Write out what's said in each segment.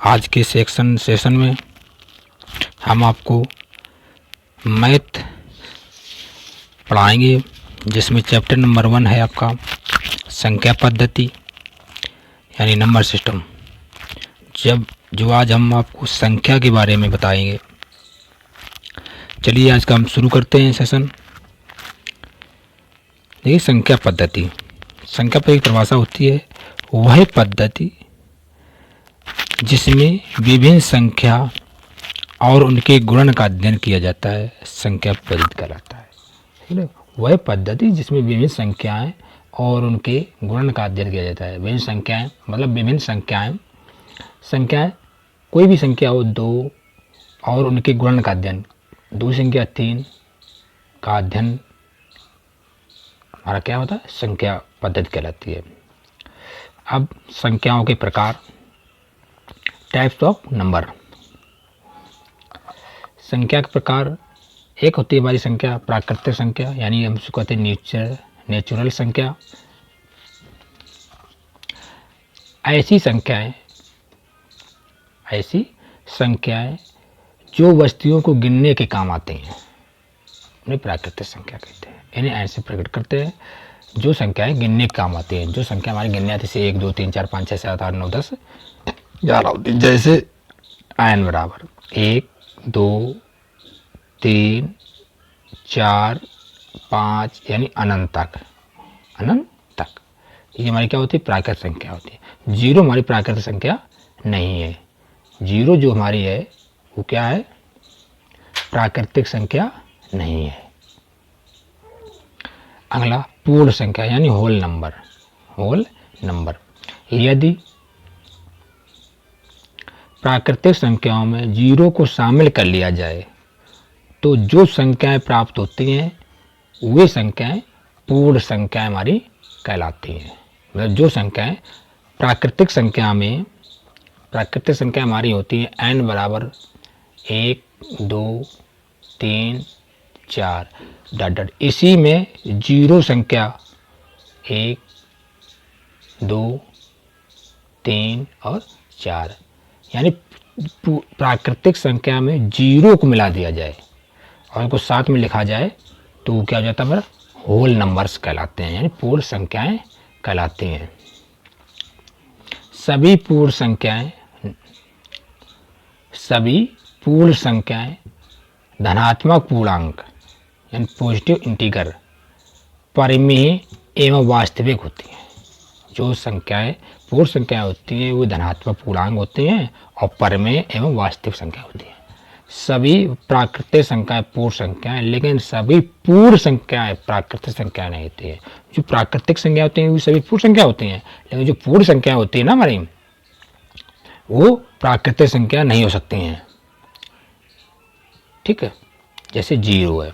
आज के सेशन में हम आपको मैथ पढ़ाएंगे, जिसमें चैप्टर नंबर 1 है आपका संख्या पद्धति यानी नंबर सिस्टम। जो आज हम आपको संख्या के बारे में बताएंगे। चलिए आज का हम शुरू करते हैं सेशन। देखिए, संख्या पद्धति की परिभाषा होती है वह पद्धति जिसमें विभिन्न संख्या और उनके गुणन का अध्ययन किया जाता है, संख्या पद्धति कहलाता है। ठीक है, वह पद्धति जिसमें विभिन्न संख्याएं और उनके गुणन का अध्ययन किया जाता है। विभिन्न संख्याएं मतलब विभिन्न संख्याएं कोई भी संख्या हो 2 और उनके गुणन का अध्ययन, 2 संख्या 3 का अध्ययन हमारा क्या होता है, संख्या पद्धति कहलाती है। अब संख्याओं के प्रकार, टाइप्स ऑफ नंबर। संख्या के प्रकार, एक होती है हमारी संख्या प्राकृतिक संख्या, यानी हम उसको कहते हैं नेचुरल संख्या। ऐसी संख्याएं जो वस्तुओं को गिनने के काम आते हैं उन्हें प्राकृतिक संख्या कहते हैं। इन्हें ऐसे प्रकट करते हैं जो संख्याएं गिनने के काम आती हैं। जो संख्या हमारी गिनने आती है जैसे 1 2 3 4 5 6 7 8 9 10 11 होती है। जैसे n बराबर 1 2 3 4 5 यानी अनंत तक। ये हमारी क्या होती है, प्राकृतिक संख्या होती है। 0 हमारी प्राकृतिक संख्या नहीं है। 0 जो हमारी है वो क्या है, प्राकृतिक संख्या नहीं है। अगला पूर्ण संख्या यानी होल नंबर। यदि प्राकृतिक संख्याओं में 0 को शामिल कर लिया जाए तो जो संख्याएं प्राप्त होती हैं वे संख्याएं पूर्ण संख्याएं हमारी कहलाती हैं। मतलब जो संख्याएं प्राकृतिक संख्या हमारी होती है n बराबर 1 2 3 4 डॉट इसी में 0 संख्या 1 2 3 और 4 यानी प्राकृतिक संख्या में 0 को मिला दिया जाए और इनको साथ में लिखा जाए तो वो क्या हो जाता है, होल नंबर्स कहलाते हैं, यानी पूर्ण संख्याएं कहलाती हैं। सभी पूर्ण संख्याएं धनात्मक पूर्णांक यानी पॉजिटिव इंटीगर परिमेय एवं वास्तविक होती हैं। जो संख्याएं पूर्ण संख्याएं होती हैं वो धनात्मक पूर्णांक होती हैं और परिमेय एवं वास्तविक संख्या होती हैं। सभी प्राकृतिक संख्याएं पूर्ण संख्याएं, लेकिन सभी पूर्ण संख्याएं प्राकृतिक संख्या नहीं होती है। जो प्राकृतिक संख्या होती हैं वो सभी पूर्ण संख्या होती हैं, लेकिन जो पूर्ण संख्या होती है ना हमारी, वो प्राकृतिक संख्या नहीं हो सकती हैं। ठीक है, जैसे 0 है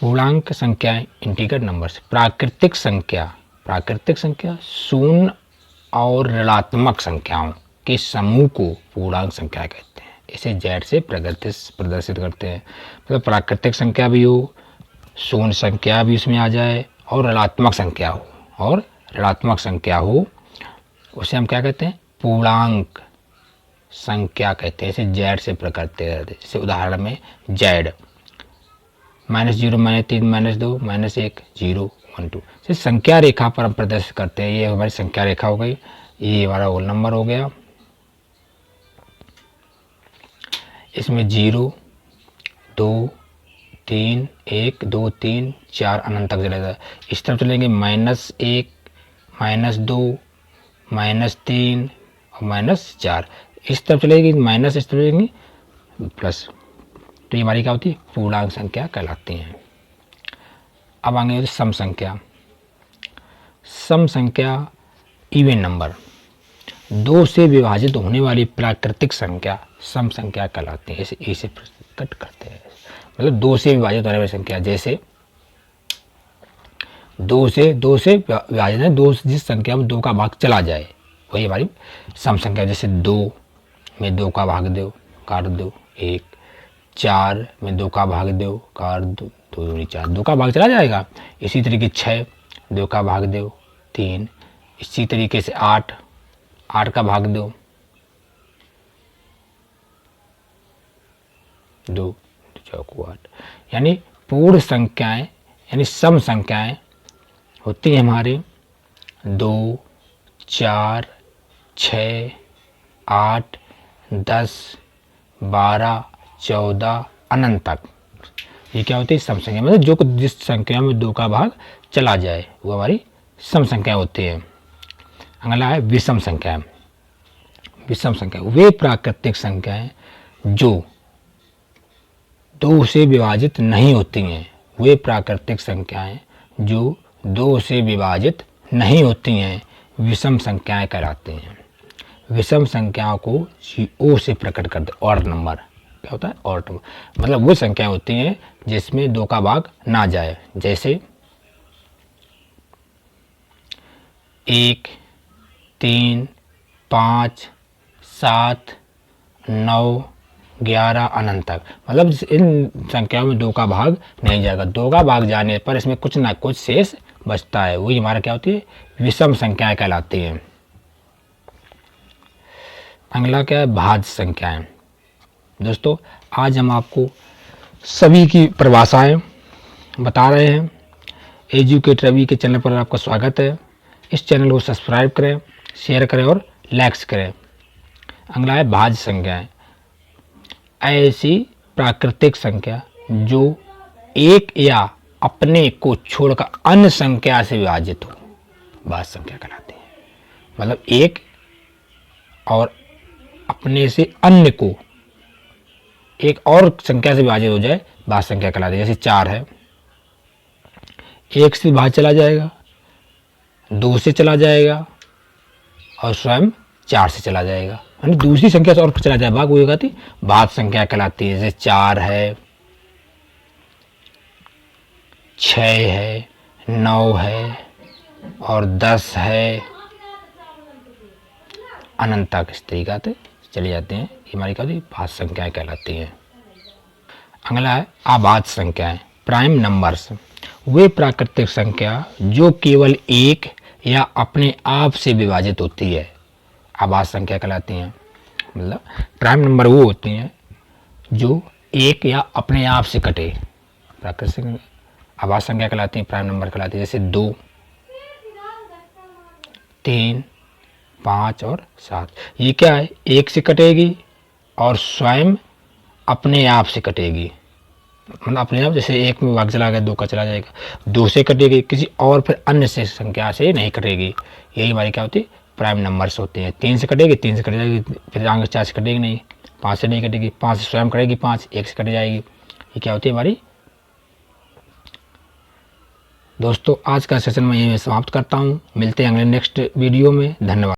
पूर्णांक संख्याएं इंटीगर नंबर्स। प्राकृतिक संख्या शून्य और ऋणात्मक संख्याओं के समूह को पूर्णांक संख्या कहते हैं। इसे Z से प्रदर्शित करते हैं। मतलब प्राकृतिक संख्या भी हो, शून्य संख्या भी उसमें आ जाए और ऋणात्मक संख्या हो, उसे हम क्या कहते हैं, पूर्णांक संख्या कहते हैं। इसे Z से प्रकट करते हैं। जैसे उदाहरण में Z -0 -3 -2 -1 0 1 2 से संख्या रेखा पर हम प्रदर्शित करते हैं। ये हमारी संख्या रेखा हो गई, ये हमारा होल नंबर हो गया। इसमें 0 2 3 1 2 3 4 अनंत तक चलेगा। इस तरफ चलेंगे -1 -2 -3 और -4। इस तरफ चलेगी माइनस, इस तरफ चलेंगी प्लस। तो ये हमारी क्या होती है, पूर्णांक संख्या कहलाती हैं। अब आगे होती सम संख्या इवन नंबर। 2 से विभाजित होने वाली प्राकृतिक संख्या सम संख्या कहलाती है। इसे ऐसे प्रकट करते हैं। मतलब 2 से विभाजित होने वाली संख्या, जैसे 2 से विभाजित है, 2 जिस संख्या में 2 का भाग चला जाए वही हमारी सम संख्या। जैसे 2 में 2 का भाग दो, काट दो 1, 4 में 2 का भाग दो, काट दो 2 दूनी 4, 2 का भाग चला जाएगा। इसी तरीके 6 2 का भाग दो 3, इसी तरीके से 8, 8 का भाग 2, 2 चौको 8, यानी पूर्ण संख्याएं यानी सम संख्याएं होती हैं हमारे 2, 4, 6, 8, 10, 12, 14 अनंत तक। ये क्या होती है? सम संख्या, मतलब जो जिस संख्या में 2 का भाग चला जाए वो हमारी सम संख्या होती है। अगला है विषम संख्या। विषम संख्या वे प्राकृतिक संख्याएं जो 2 से विभाजित नहीं होती हैं। वे प्राकृतिक संख्याएं जो 2 से विभाजित नहीं होती हैं विषम संख्याएं कहलाती हैं। विषम संख्याओं को ओ से प्रकट करते, और नंबर क्या होता है? और नंबर, मतलब वो संख्या होती हैं जिसमें 2 का भाग ना जाए, जैसे 1, 3, 5, 7, 9, 11 अनंत तक। मतलब इन संख्याओं में 2 का भाग नहीं जाएगा। 2 का भाग जाने पर इसमें कुछ ना कुछ शेष बचता है, वही हमारा क्या होती है? विषम संख्याएं कहलाती हैं। अगला क्या है? भाज्य संख्याएं। दोस्तों आज हम आपको सभी की परिभाषाएं बता रहे हैं। एजुकेट रवि के चैनल पर आपका स्वागत है। इस चैनल को सब्सक्राइब करें, शेयर करें और लाइक्स करें। अगला है भाज्य संख्याएं। ऐसी प्राकृतिक संख्या जो एक या अपने को छोड़कर अन्य संख्या से विभाजित हो, भाज्य संख्या कहलाती है। मतलब एक और अपने से अन्य को एक और संख्या से विभाजित हो जाए, भाज्य संख्या कहलाती है। जैसे 4 है, 1 से भाग चला जाएगा, 2 से चला जाएगा और स्वयं 4 से चला जाएगा, यानी दूसरी संख्या से और चला जाए भाग, वो कहती भाज्य संख्या कहलाती है। जैसे 4 है, 6 है, 9 है और 10 है, अनंत तक इस तरीका से चले जाते हैं। ये हमारी क्या होती है? भाज्य संख्याएं कहलाती हैं। अगला है अभाज्य संख्याएं, प्राइम नंबर्स। वे प्राकृतिक संख्या जो केवल एक या अपने आप से विभाजित होती है, अभाज्य संख्या कहलाती हैं। मतलब प्राइम नंबर वो होती हैं जो एक या अपने आप से कटे, प्राकृतिक अभाज्य संख्या कहलाती हैं, प्राइम नंबर कहलाती है। जैसे 2, 3, 5 और 7। ये क्या है? 1 से कटेगी और स्वयं अपने आप से कटेगी। मतलब अपने आप, जैसे 1 में भाग चला गया, 2 का चला जाएगा, 2 से कटेगी, किसी और फिर अन्य से संख्या से नहीं कटेगी। यही हमारी क्या होती है? प्राइम नंबर्स होते हैं। 3 से कटेगी, 3 से कट जाएगी, फिर आगे 4 से कटेगी नहीं, 5 से नहीं कटेगी, 5 से स्वयं कटेगी, 5 1 से कट जाएगी। ये क्या होती है हमारी? दोस्तों आज का सेशन मैं यहीं समाप्त करता हूँ। मिलते हैं अगले नेक्स्ट वीडियो में। धन्यवाद।